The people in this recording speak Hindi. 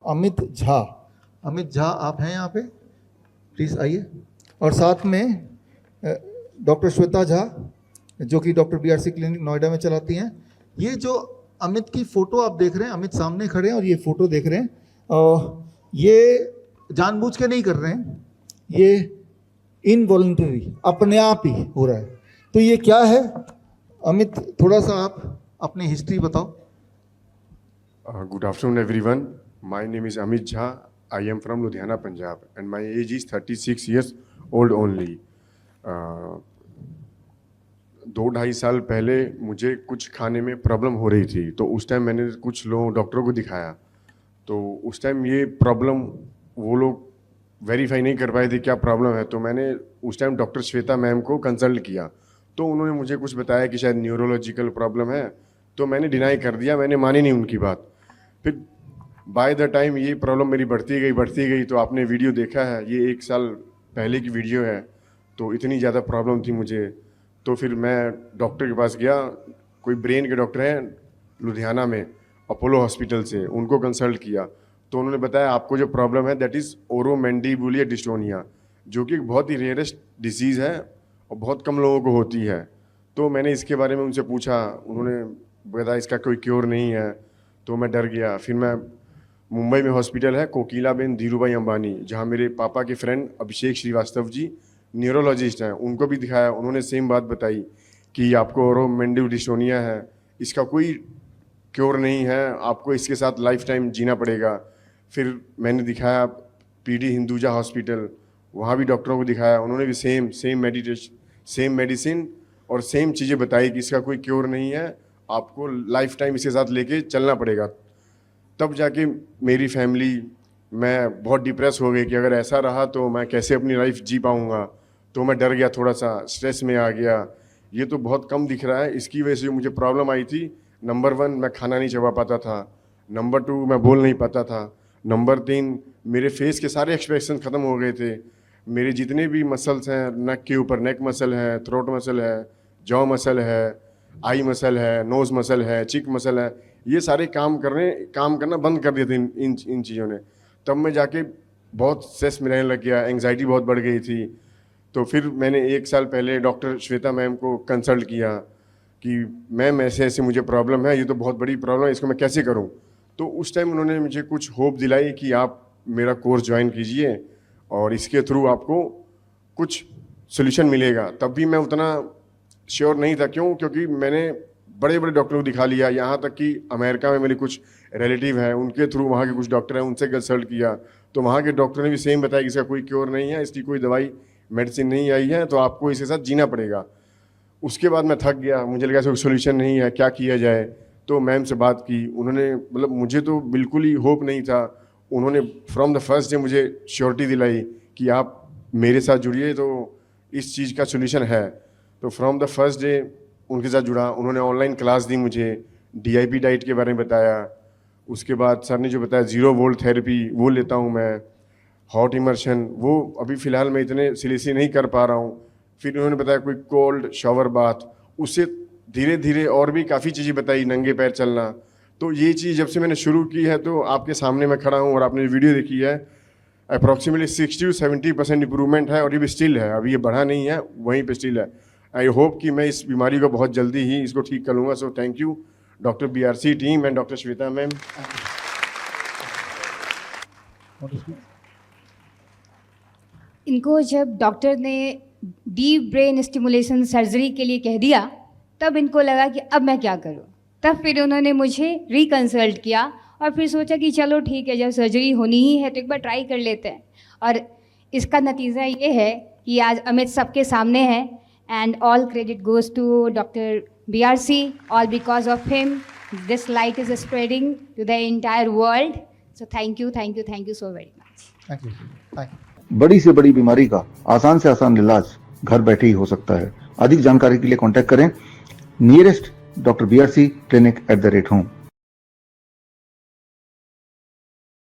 अमित झा। अमित झा आप हैं यहाँ पे, प्लीज़ आइए। और साथ में डॉक्टर श्वेता झा जो कि डॉक्टर BRC क्लिनिक नोएडा में चलाती हैं। ये जो अमित की फ़ोटो आप देख रहे हैं, अमित सामने खड़े हैं और ये फ़ोटो देख रहे हैं, ये जानबूझ के नहीं कर रहे हैं, ये इनवॉलंटरी अपने आप ही हो रहा है। तो ये क्या है अमित, थोड़ा सा आप अपनी हिस्ट्री बताओ। Good afternoon everyone. My name is Amit Jha. I am from Ludhiana, Punjab and my age is 36 years old only. 2-2.5 साल पहले मुझे कुछ खाने में प्रॉब्लम हो रही थी, तो उस टाइम मैंने कुछ लोग डॉक्टरों को दिखाया। तो उस टाइम ये प्रॉब्लम वो लोग वेरीफाई नहीं कर पाए थे क्या प्रॉब्लम है। तो मैंने उस टाइम डॉक्टर श्वेता मैम को कंसल्ट किया, तो उन्होंने मुझे कुछ बताया कि शायद न्यूरोलॉजिकल प्रॉब्लम है। तो मैंने डिनाई कर दिया, मैंने मानी नहीं उनकी बात। फिर बाय द टाइम ये प्रॉब्लम मेरी बढ़ती गई। तो आपने वीडियो देखा है, ये 1 साल पहले की वीडियो है। तो इतनी ज़्यादा प्रॉब्लम थी मुझे, तो फिर मैं डॉक्टर के पास गया। कोई ब्रेन के डॉक्टर हैं लुधियाना में, अपोलो हॉस्पिटल से, उनको कंसल्ट किया। तो उन्होंने बताया आपको जो प्रॉब्लम है दैट इज़ ओरोमैंडिबुलर डिस्टोनिया, जो कि बहुत ही रेयरेस्ट डिसीज़ है और बहुत कम लोगों को होती है। तो मैंने इसके बारे में उनसे पूछा, उन्होंने बताया इसका कोई क्योर नहीं है। तो मैं डर गया। फिर मैं मुंबई में हॉस्पिटल है कोकिलाबेन धीरूभाई अंबानी, जहाँ मेरे पापा के फ्रेंड अभिषेक श्रीवास्तव जी न्यूरोलॉजिस्ट हैं, उनको भी दिखाया। उन्होंने सेम बात बताई कि आपको ओरोमैंडिबुलर डिस्टोनिया है, इसका कोई क्योर नहीं है, आपको इसके साथ लाइफ टाइम जीना पड़ेगा। फिर मैंने दिखाया PD हिंदुजा हॉस्पिटल, वहाँ भी डॉक्टरों को दिखाया। उन्होंने भी सेम मेडिसिन और सेम चीज़ें बताई कि इसका कोई क्योर नहीं है, आपको लाइफ टाइम इसके साथ लेके चलना पड़ेगा। तब जाके मेरी फैमिली, मैं बहुत डिप्रेस हो गई कि अगर ऐसा रहा तो मैं कैसे अपनी लाइफ जी पाऊँगा। तो मैं डर गया, थोड़ा सा स्ट्रेस में आ गया। ये तो बहुत कम दिख रहा है, इसकी वजह से मुझे प्रॉब्लम आई थी। नंबर 1 मैं खाना नहीं चबा पाता था, नंबर 2 मैं बोल नहीं पाता था, नंबर 3 मेरे फेस के सारे एक्सप्रेशन ख़त्म हो गए थे। मेरे जितने भी मसल्स हैं नेक के ऊपर, नेक मसल है, थ्रोट मसल है, जॉ मसल है, आई मसल है, नोज़ मसल है, चिक मसल है, ये सारे काम करना बंद कर दिए थे इन चीज़ों ने। तब मैं जाके बहुत स्ट्रेस में रहने लग गया, एंग्जाइटी बहुत बढ़ गई थी। तो फिर मैंने 1 साल पहले डॉक्टर श्वेता मैम को कंसल्ट किया कि मैम ऐसे मुझे प्रॉब्लम है, ये तो बहुत बड़ी प्रॉब्लम है, इसको मैं कैसे करूं। तो उस टाइम उन्होंने मुझे कुछ होप दिलाई कि आप मेरा कोर्स ज्वाइन कीजिए और इसके थ्रू आपको कुछ सोल्यूशन मिलेगा। तब भी मैं उतना श्योर नहीं था, क्योंकि मैंने बड़े बड़े डॉक्टरों को दिखा लिया, यहाँ तक कि अमेरिका में मेरे कुछ रिलेटिव हैं, उनके थ्रू वहाँ के कुछ डॉक्टर हैं, उनसे कंसल्ट किया। तो वहाँ के डॉक्टर ने भी सेम बताया कि इसका कोई क्योर नहीं है, इसकी कोई दवाई मेडिसिन नहीं आई है, तो आपको इसके साथ जीना पड़ेगा। उसके बाद मैं थक गया, मुझे लगा कोई सोल्यूशन नहीं है, क्या किया जाए। तो मैम से बात की, उन्होंने मतलब मुझे तो बिल्कुल ही होप नहीं था। उन्होंने फ्रॉम द फर्स्ट डे मुझे श्योरिटी दिलाई कि आप मेरे साथ जुड़िए तो इस चीज़ का सोल्यूशन है। तो फ्रॉम द फर्स्ट डे उनके साथ जुड़ा। उन्होंने ऑनलाइन क्लास दी मुझे, DIP डाइट के बारे में बताया। उसके बाद सर ने जो बताया 0 वोल्ट थेरेपी वो लेता हूँ मैं, हॉट इमर्शन वो अभी फ़िलहाल मैं इतने सीरियसली नहीं कर पा रहा हूँ। फिर उन्होंने बताया कोई कोल्ड शावर बाथ, उससे धीरे धीरे और भी काफ़ी चीज़ें बताई, नंगे पैर चलना। तो ये चीज़ जब से मैंने शुरू की है, तो आपके सामने मैं खड़ा हूँ और आपने वीडियो देखी है, अप्रॉक्सीमेटली 60 to 70% इंप्रूवमेंट है और ये भी स्टिल है, अभी ये बढ़ा नहीं है, वहीं पे स्टिल है। आई होप कि मैं इस बीमारी को बहुत जल्दी ही इसको ठीक कर लूँगा। सो thank you doctor BRC team and doctor Shweta ma'am. इनको जब डॉक्टर ने डीप ब्रेन स्टिमुलेशन सर्जरी के लिए कह दिया, तब इनको लगा कि अब मैं क्या करूं। तब फिर उन्होंने मुझे रिकंसल्ट किया और फिर सोचा कि चलो ठीक है, जब सर्जरी होनी ही है तो एक बार ट्राई कर लेते हैं। और इसका नतीजा ये है कि आज अमित सबके सामने है। And all credit goes to doctor BRC, all because of him this light is spreading to the entire world. So thank you so very much. Thank you. बड़ी से बड़ी बीमारी का आसान से आसान इलाज घर बैठे ही हो सकता है। अधिक जानकारी के लिए कांटेक्ट करें nearest doctor BRC clinic @ home.